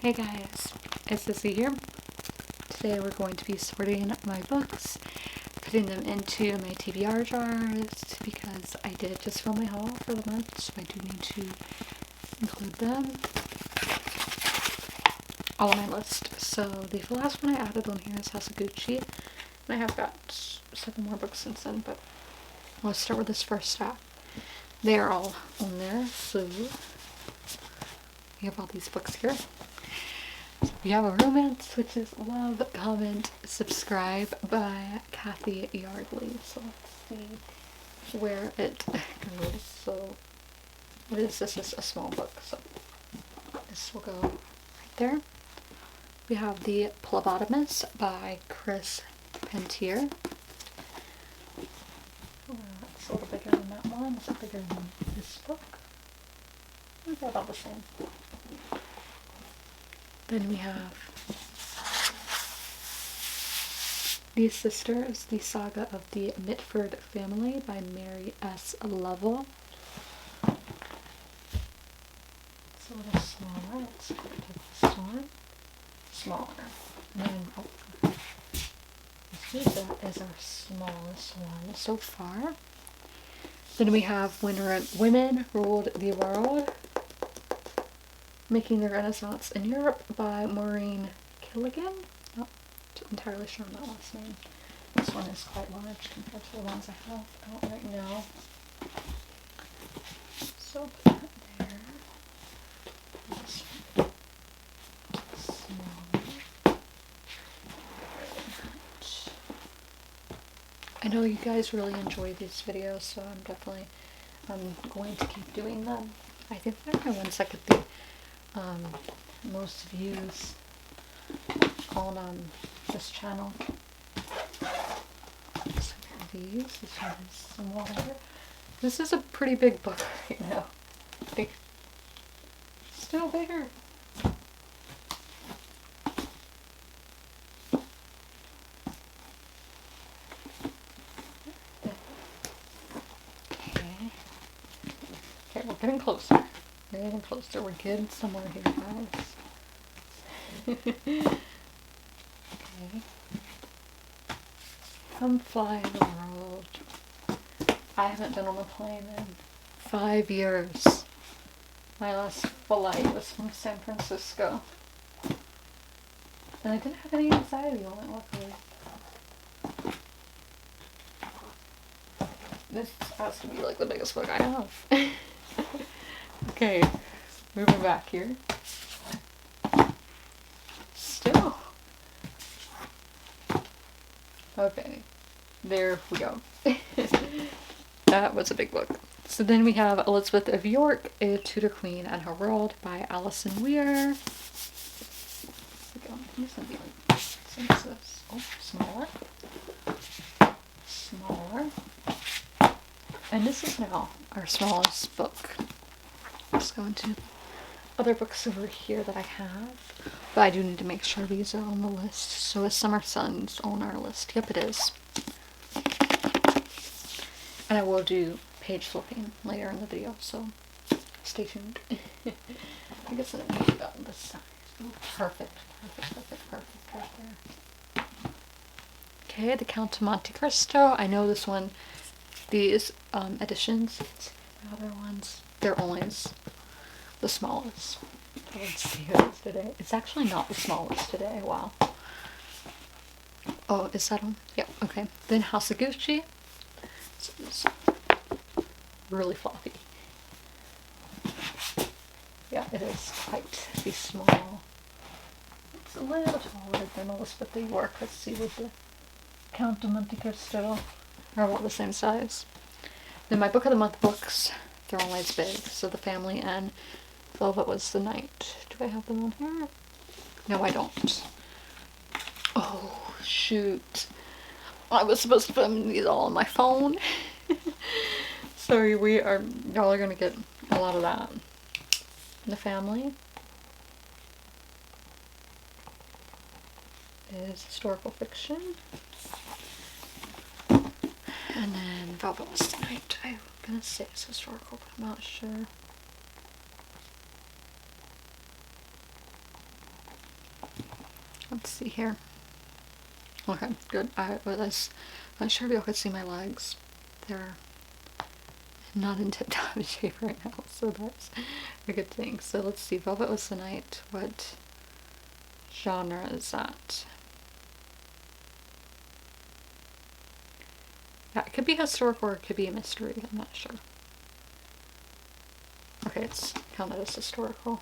Hey guys, it's Sissy here. Today we're going to be sorting my books, putting them into my TBR jars because I did just film my haul for the month, so I do need to include them all on my list. So the last one I added on here is Gucci, and I have got 7 more books since then, but let's start with this first stack. They are all on there, so we have all these books here. We have a romance, which is Love, Comment, Subscribe by Kathy Yardley. So let's see where it goes. So this is a small book, so this will go right there. We have The Phlebotomist by Chris Pentier. It's a little bigger than that one. Is it bigger than this book? I think they're about the same. Then we have The Sisters, the Saga of the Mitford Family by Mary S. Lovell. It's a little smaller. Let's go to this one. Smaller. And then, that is our smallest one so far. Then we have When Women Ruled the World, Making the Renaissance in Europe by Maureen Killigan. Not entirely sure on that last name. This one is quite large compared to the ones I have out right now. So put that there. This one. Smaller. I know you guys really enjoy these videos, so I'm definitely going to keep doing them. I think they're the ones that get the most views on this channel. So these. This one is smaller. This is a pretty big book right now. Big. Still bigger. Okay, we're getting closer. We're getting closer. We're getting somewhere here, guys. Okay. Come fly the world. I haven't been on a plane in 5 years. My last flight was from San Francisco. And I didn't have any anxiety on it, luckily. This has to be like the biggest book I have. Okay, moving back here. Still. Okay, there we go. That was a big book. So then we have Elizabeth of York, A Tudor Queen and Her World by Alison Weir. There we go. These will be like census. Oh, smaller. Smaller. And this is now our smallest book. Let's go into other books over here that I have. But I do need to make sure these are on the list. So is Summer Sun's on our list? Yep, it is. And I will do page flipping later in the video, so stay tuned. I guess I need about this size. Ooh, perfect. Right there. Okay, The Count of Monte Cristo. I know this one. These editions, the other ones, they're always the smallest. Let's see what it is today. It's actually not the smallest today. Wow. Oh, is that on? Yep. Okay. Then House of Gucci. So it's really floppy. Yeah, it is quite the small. It's a little taller than Elizabeth of York. Let's see what the Count of Monte Cristo are about the same size. Then my Book of the Month books, they're all as big. So The Family and Velvet Was the Night. Do I have them on here? No, I don't. Oh, shoot. I was supposed to put these all on my phone. So y'all are gonna get a lot of that. The Family is historical fiction. And then Velvet Was the Night. I'm gonna say it's historical, but I'm not sure. Let's see here. Okay, good. I was not sure if y'all could see my legs. They're not in tip-top shape right now, so that's a good thing. So let's see, Velvet Was the Night. What genre is that? Yeah, it could be historical or it could be a mystery, I'm not sure. Okay, it's counted as historical.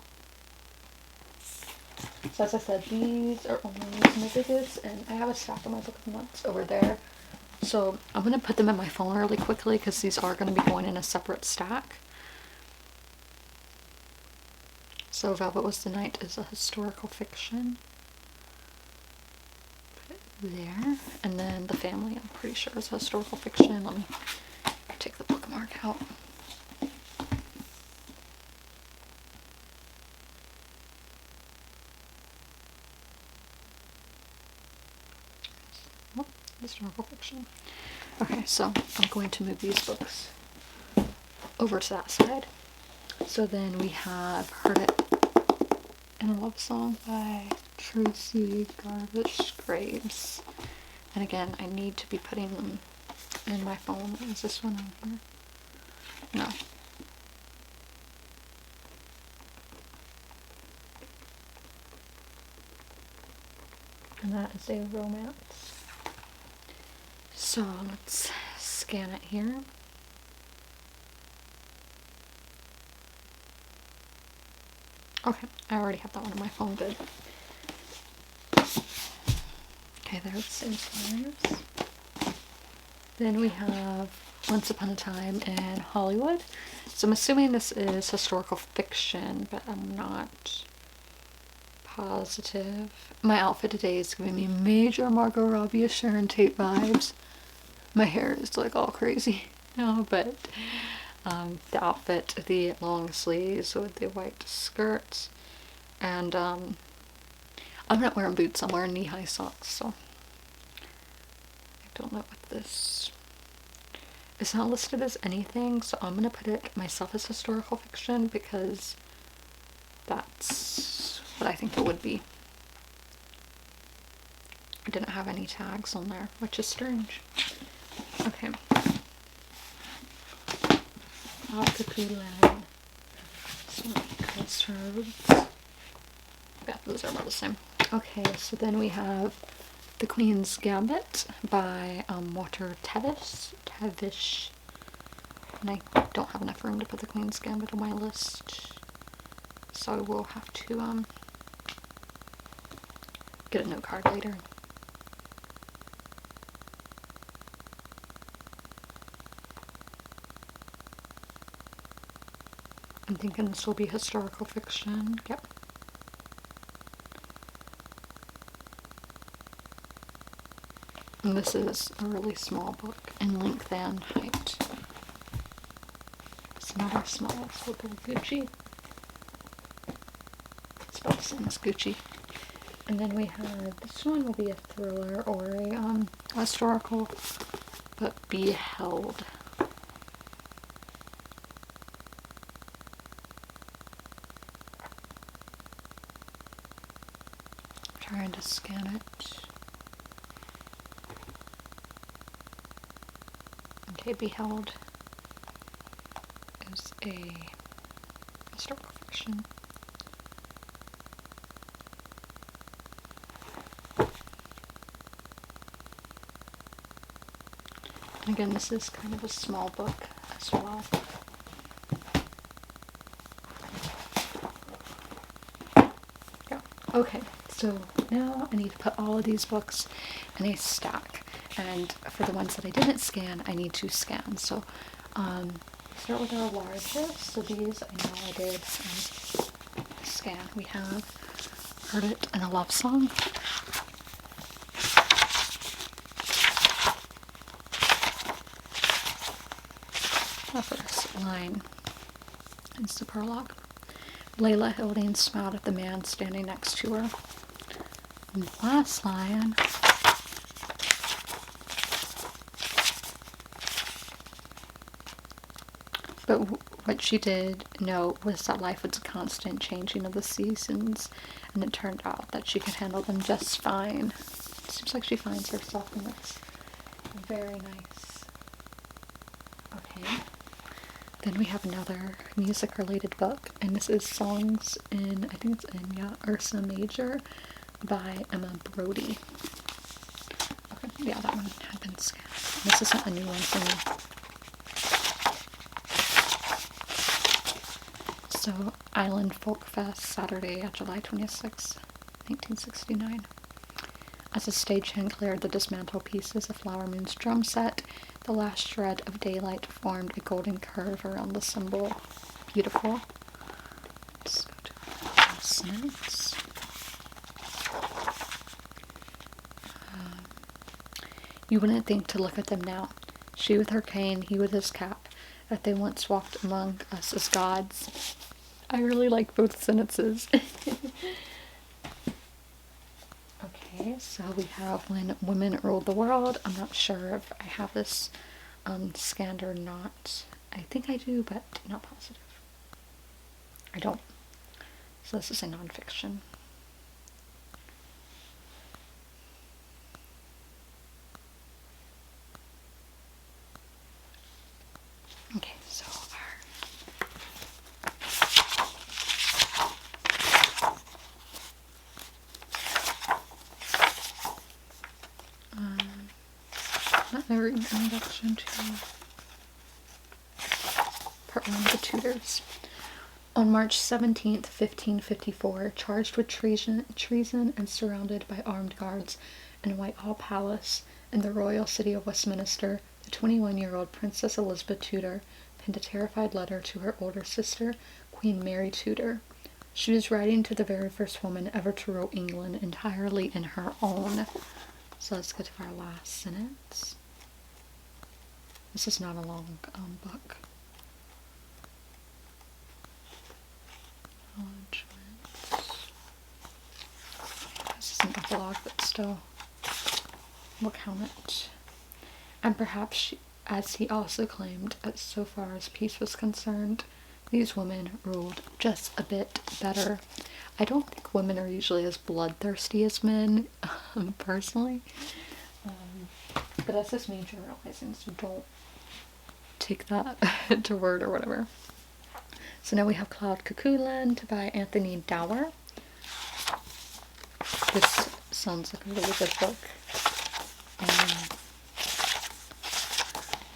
So as I said, these are only my biggest, and I have a stack of my Book of Months over there. So I'm going to put them in my phone really quickly because these are going to be going in a separate stack. So Velvet Was the Night is a historical fiction. Put it there. And then The Family, I'm pretty sure, is a historical fiction. Let me take the bookmark out. Oh, historical fiction. Okay, so I'm going to move these books over to that side. So then we have Heard It in a Love Song by Tracy Garvish Graves. And again, I need to be putting them in my phone. Is this one on here? No. And that is a romance. So let's scan it here. Okay, I already have that one on my phone, good. Okay, there's St. Flowers. Then we have Once Upon a Time in Hollywood. So I'm assuming this is historical fiction, but I'm not positive. My outfit today is giving me major Margot Robbie, Sharon Tate vibes. My hair is like all crazy, but the outfit, the long sleeves with the white skirts, and I'm not wearing boots, I'm wearing knee-high socks, so I don't know what this is. Not listed as anything, so I'm gonna put it myself as historical fiction because that's what I think it would be. I didn't have any tags on there, which is strange. Okay. Cuckoo Land. Some crossroads. Yeah, those are about the same. Okay, so then we have The Queen's Gambit by Walter Tevish. And I don't have enough room to put The Queen's Gambit on my list, so I will have to get a note card later. I'm thinking this will be historical fiction. Yep. And this is a really small book in length and height. It's not our smallest book of Gucci. It's about the same as Gucci. And then we have, this one will be a thriller or a historical, but Beheld. Trying to scan it. Okay, Beheld is a historical fiction. And again, this is kind of a small book as well. Yeah. Okay, so now I need to put all of these books in a stack. And for the ones that I didn't scan, I need to scan. So, start with our largest. So these I know I did scan. We have Heard It in a Love Song. The first line is the prologue. Layla Hilding smiled at the man standing next to her. And the last line but What she did know was that life was a constant changing of the seasons, and it turned out that she could handle them just fine. It seems like she finds herself in this. Very nice. Okay. Then we have another music-related book, and this is Songs in, I think it's in, yeah, Ursa Major by Emma Brody. Okay, yeah, that one had been scanned. This isn't a new one for me. So, Island Folk Fest, Saturday, July 26, 1969. As the stagehand cleared the dismantled pieces of Flower Moon's drum set, the last shred of daylight formed a golden curve around the symbol. Beautiful. Let's go to the last sentence. You wouldn't think to look at them now. She with her cane, he with his cap, that they once walked among us as gods. I really like both sentences. Okay, so we have When Women Ruled the World. I'm not sure if I have this scanned or not. I think I do, but not positive. I don't. So this is a nonfiction. Okay, so our introduction to Part 1, The Tudors. On March 17th, 1554, charged with treason and surrounded by armed guards in Whitehall Palace in the royal city of Westminster, the 21-year-old Princess Elizabeth Tudor penned a terrified letter to her older sister, Queen Mary Tudor. She was writing to the very first woman ever to rule England entirely in her own. So let's get to our last sentence. This is not a long book. This is an epilogue, but still, we'll count it. And perhaps, as he also claimed, so far as peace was concerned, these women ruled just a bit better. I don't think women are usually as bloodthirsty as men, personally. But that's just me generalizing, so don't take that to word or whatever. So now we have Cloud Cuckoo Land by Anthony Dower. This sounds like a really good book.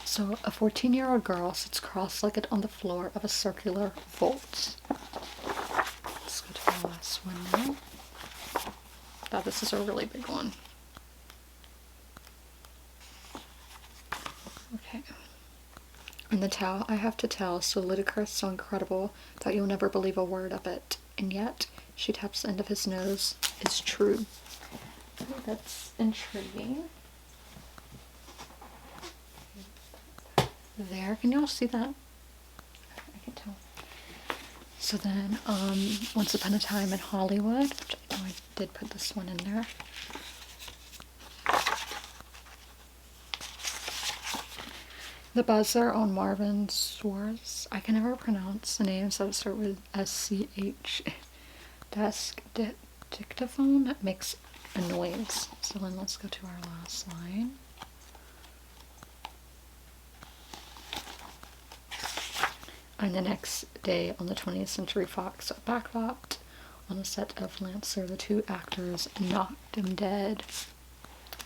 So a 14-year-old girl sits cross-legged on the floor of a circular vault. Let's go to the last one now. Oh, this is a really big one. Okay. And the tale I have to tell, so ludicrous, so incredible, that you'll never believe a word of it. And yet, she taps the end of his nose, is true. Oh, that's intriguing. There, can y'all see that? I can tell. So then, Once Upon a Time in Hollywood, which I know I did put this one in there. The Buzzer on Marvin Swartz. I can never pronounce the names that start with SCH. Desk dictaphone that makes a noise. So then let's go to our last line. And the next day on the 20th Century Fox backlopped on the set of Lancer, the two actors knocked him dead.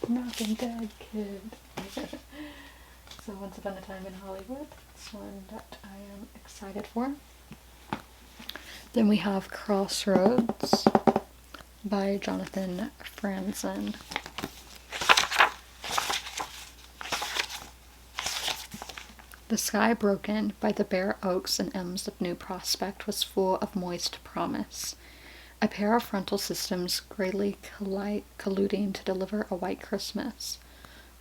Knocked him dead, kid. So Once Upon a Time in Hollywood. It's one that I am excited for. Then we have Crossroads by Jonathan Franzen. The sky broken by the bare oaks and elms of New Prospect was full of moist promise. A pair of frontal systems grayly colluding to deliver a white Christmas.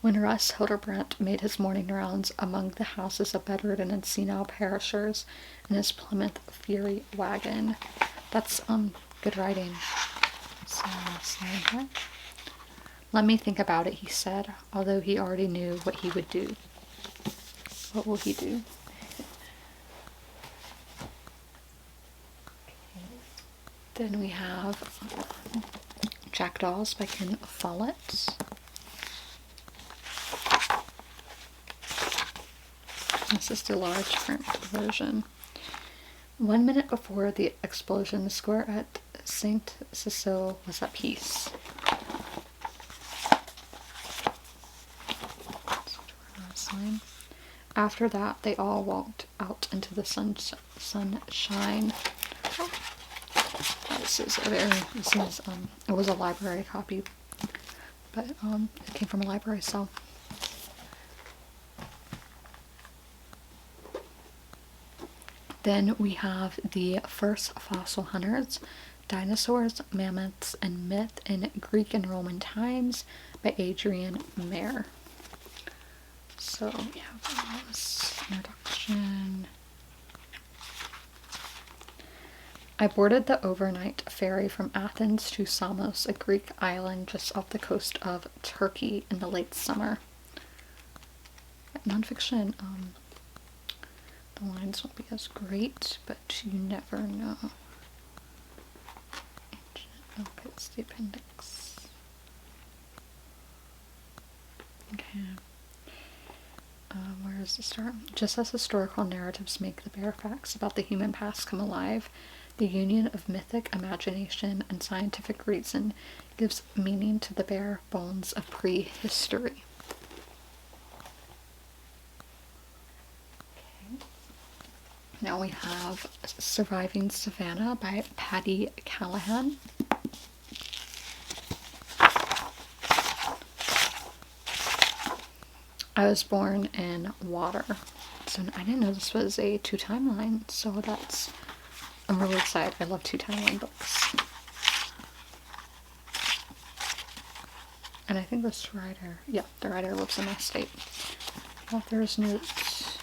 When Russ Hildebrandt made his morning rounds among the houses of bedridden and senile parishers in his Plymouth Fury wagon. That's good writing. So, let me think about it, he said, although he already knew what he would do. What will he do? Then we have Jackdaws by Ken Follett. This is the large print version. 1 minute before the explosion, the square at Saint Cecile was at peace. After that, they all walked out into the sunshine. It was a library copy, but it came from a library, so. Then we have the first fossil hunters, dinosaurs, mammoths, and myth in Greek and Roman times by Adrian Mayer. So we have this introduction. I boarded the overnight ferry from Athens to Samos, a Greek island just off the coast of Turkey in the late summer. Nonfiction, the lines won't be as great, but you never know. Okay, it's the appendix. Okay. Where does it start? Just as historical narratives make the bare facts about the human past come alive, the union of mythic imagination and scientific reason gives meaning to the bare bones of prehistory. Okay. Now we have Surviving Savannah by Patty Callahan. I was born in water. So I didn't know this was a 2 timeline, so I'm really excited. I love 2 timeline books. And I think this writer, yeah, the writer lives in my state. Author's notes.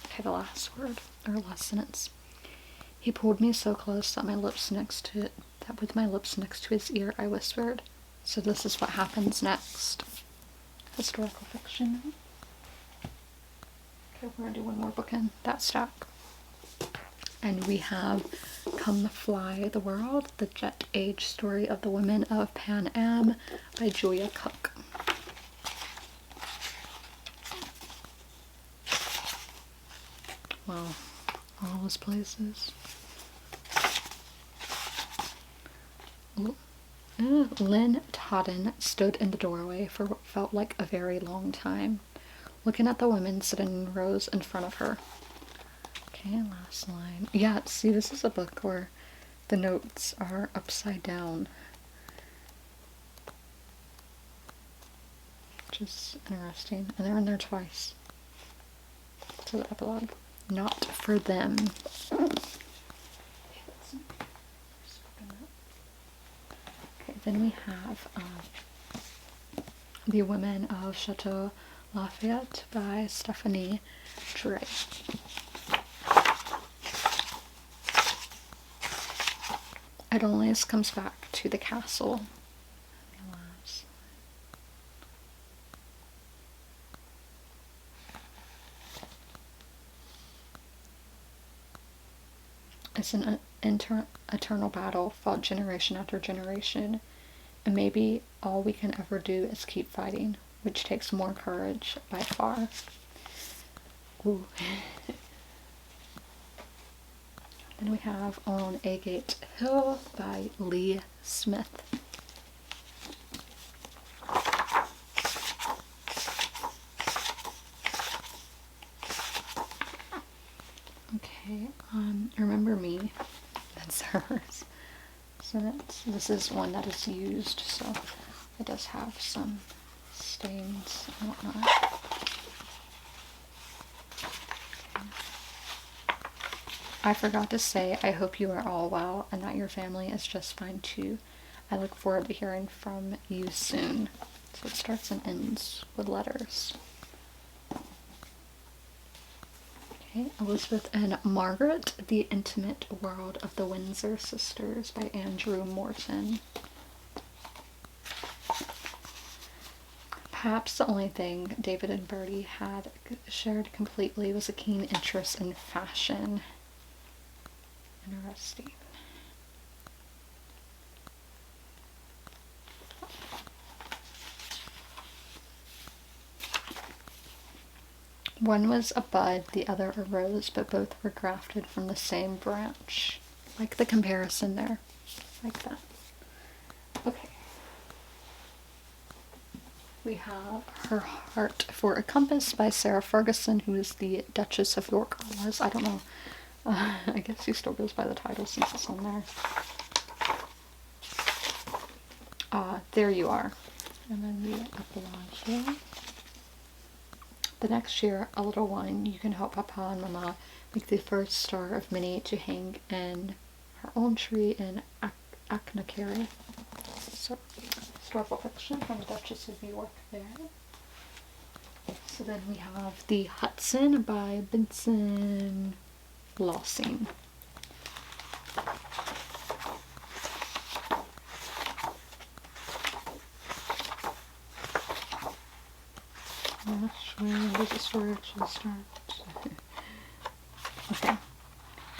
Okay, the last word, or last sentence. He pulled me so close that with my lips next to his ear, I whispered. So this is what happens next. Historical fiction. Okay, we're gonna do one more book in that stack. And we have Come Fly the World, the Jet Age Story of the Women of Pan Am by Julia Cook. Wow, all those places. Ooh. Lynn Todden stood in the doorway for what felt like a very long time, looking at the women sitting in rows in front of her. Okay, last line. Yeah, see, this is a book where the notes are upside down, which is interesting. And they're in there twice. So the epilogue. Not for them. Then we have The Women of Chateau Lafayette by Stephanie Dre. Adonais comes back to the castle. It's an eternal battle fought generation after generation. And maybe all we can ever do is keep fighting, which takes more courage by far. Ooh. Then we have On Agate Hill by Lee Smith. Okay, Remember Me, that's hers. So this is one that is used, so it does have some stains and whatnot. I forgot to say, I hope you are all well and that your family is just fine too. I look forward to hearing from you soon. So it starts and ends with letters. Okay, Elizabeth and Margaret, The Intimate World of the Windsor Sisters by Andrew Morton. Perhaps the only thing David and Bertie had shared completely was a keen interest in fashion. Interesting. One was a bud, the other a rose, but both were grafted from the same branch. Like the comparison there. Like that. Okay. We have Her Heart for a Compass by Sarah Ferguson, who is the Duchess of York. I don't know. I guess she still goes by the title since it's on there. There You Are. And then the epilogue here. The next year, a little wine, you can help Papa and Mama make the first star of Minnie to hang in her own tree in Achnacarry. So, historical fiction from the Duchess of York there. So then we have The Hudson by Benson Lossing. Where does the story actually start? Okay.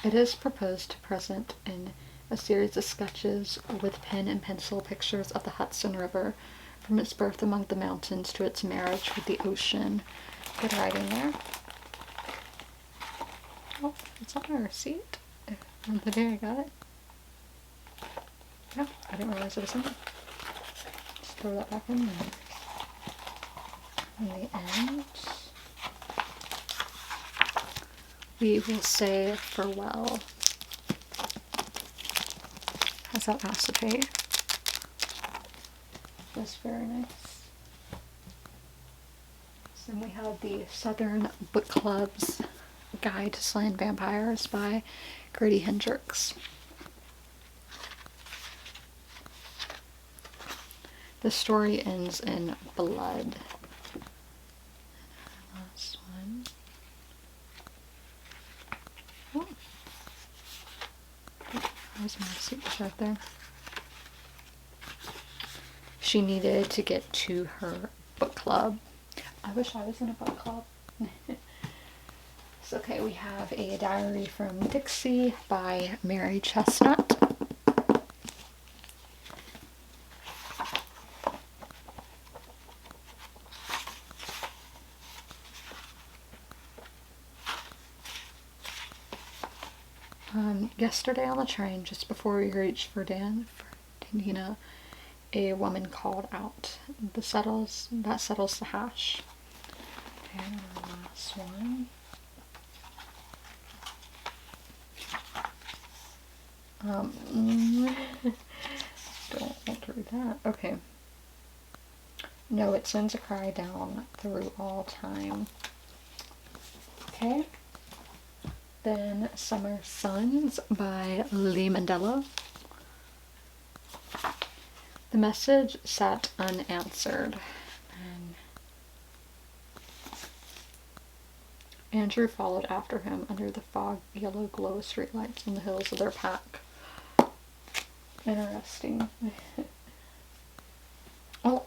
It is proposed to present in a series of sketches with pen and pencil pictures of the Hudson River from its birth among the mountains to its marriage with the ocean. Good writing there. Oh, it's on our receipt on the day I got it. Yeah, I didn't realize it was in there. Just throw that back in there. In the end, we will say farewell. Has that acetate? That's very nice. So then we have the Southern Book Club's Guide to Slaying Vampires by Grady Hendrix. The story ends in blood. Last one. Oh. There's my receipt right there. She needed to get to her book club. I wish I was in a book club. So, okay, we have a diary from Dixie by Mary Chestnut. Yesterday on the train, just before we reached Ferdinand, a woman called out. That settles the hash. And our last one. Don't want to read that. Okay. No, it sends a cry down through all time. Okay. Then Summer Suns by Lee Mandela. The message sat unanswered. And Andrew followed after him under the fog yellow glow of streetlights on the hills of their pack. Interesting. Oh!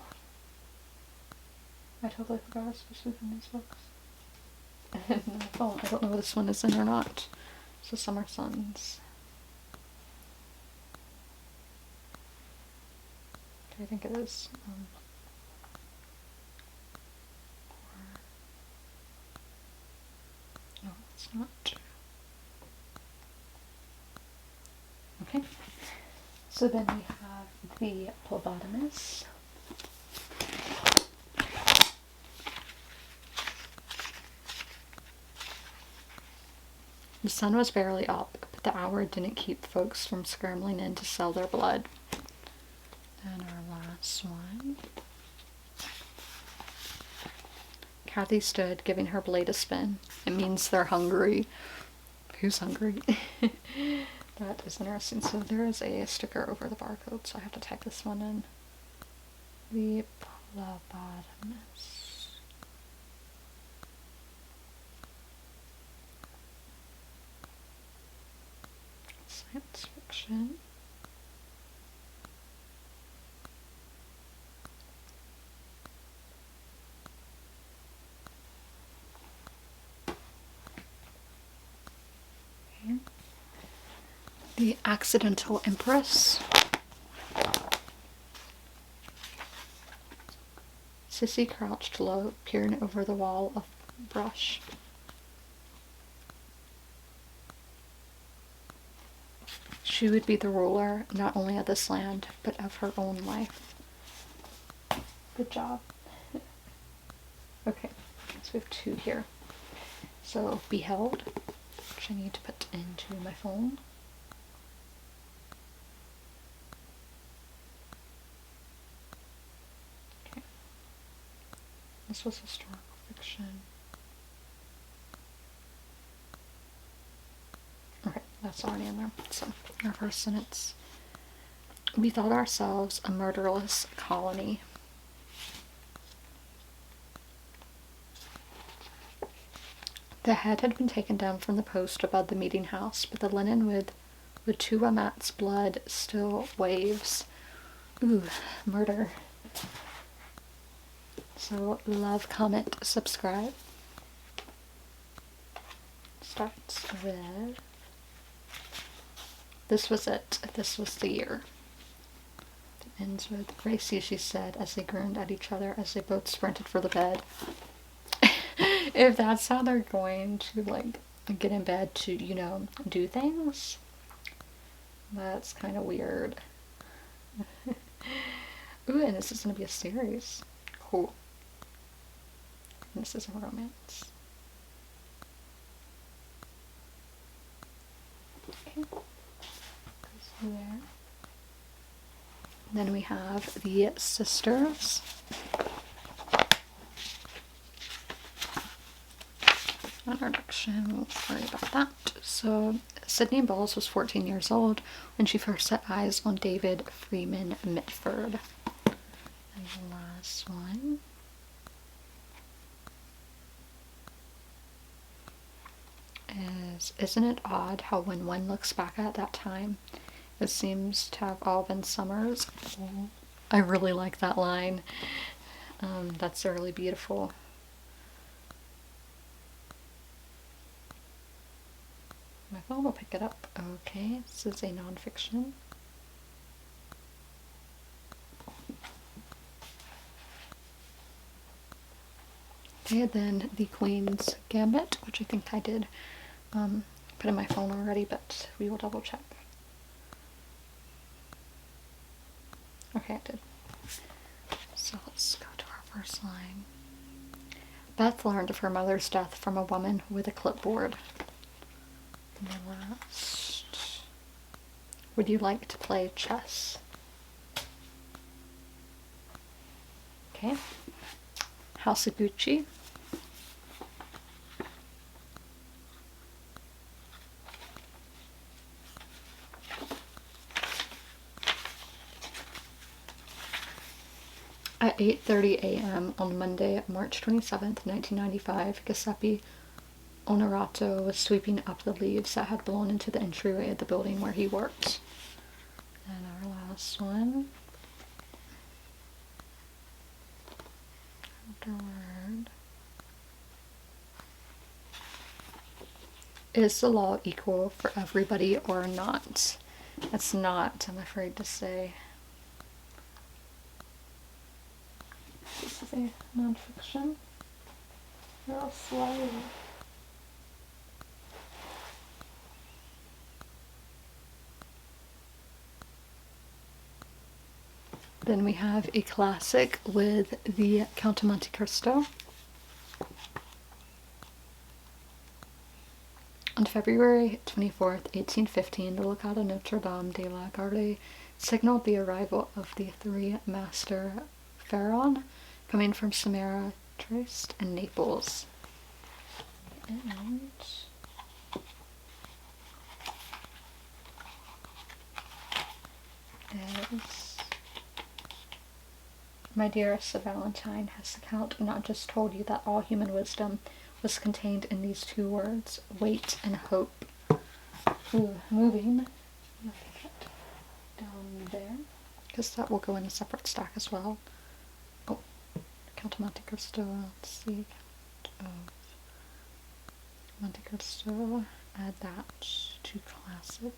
I totally forgot I was supposed to open these books. I don't know if this one is in or not. So Summer Suns. Okay, I think it is. No, it's not. Okay. So then we have the Phlebotomist. The sun was barely up, but the hour didn't keep folks from scrambling in to sell their blood. And our last one. Kathy stood, giving her blade a spin. It means they're hungry. Who's hungry? That is interesting. So there is a sticker over the barcode, so I have to type this one in. The Phlebotomist. Science fiction. Okay. The Accidental Empress. Sissy crouched low, peering over the wall of brush. She would be the ruler, not only of this land, but of her own life. Good job. Okay, so we have 2 here. So, Beheld, which I need to put into my phone. Okay. This was historical fiction. Okay, that's already in there. So, our first sentence. We thought ourselves a murderless colony. The head had been taken down from the post above the meeting house, but the linen with Tuamat's blood still waves. Ooh, murder. So, love, comment, subscribe. Starts with... This was it. This was the year. It ends with, Gracie, she said, as they grinned at each other as they both sprinted for the bed. If that's how they're going to, like, get in bed to, you know, do things, that's kind of weird. Ooh, and this is going to be a series. Cool. And this is a romance. Okay. Goes there. Then we have the sisters. Introduction, we'll worry about that. So, Sydney Bowles was 14 years old when she first set eyes on David Freeman Mitford. And the last one is, isn't it odd how when one looks back at that time, it seems to have all been summers? I really like that line. That's really beautiful. My phone will pick it up. Okay, this is a nonfiction. Okay, then The Queen's Gambit, which I think I did put in my phone already, but we will double check. Okay, I did. So let's go to our first line. Beth learned of her mother's death from a woman with a clipboard. And the last. Would you like to play chess? Okay. House of Gucci. At 8:30 a.m. on Monday, March 27th, 1995, Giuseppe Onorato was sweeping up the leaves that had blown into the entryway of the building where he worked. And our last one. Afterward. Is the law equal for everybody or not? It's not, I'm afraid to say. This is a nonfiction. Real slow. Then we have a classic with the Count of Monte Cristo. On February 24th, 1815, the Locale Notre Dame de la Garde signaled the arrival of the 3 master Pharaon coming from Samara, Trieste, and Naples. And is, my dearest Valentine, has the Count not just told you that all human wisdom was contained in these 2 words, wait and hope? Ooh, moving. Down there, because that will go in a separate stack as well. Oh, Count of Monte Cristo, let's see, Count of Monte Cristo, add that to classic.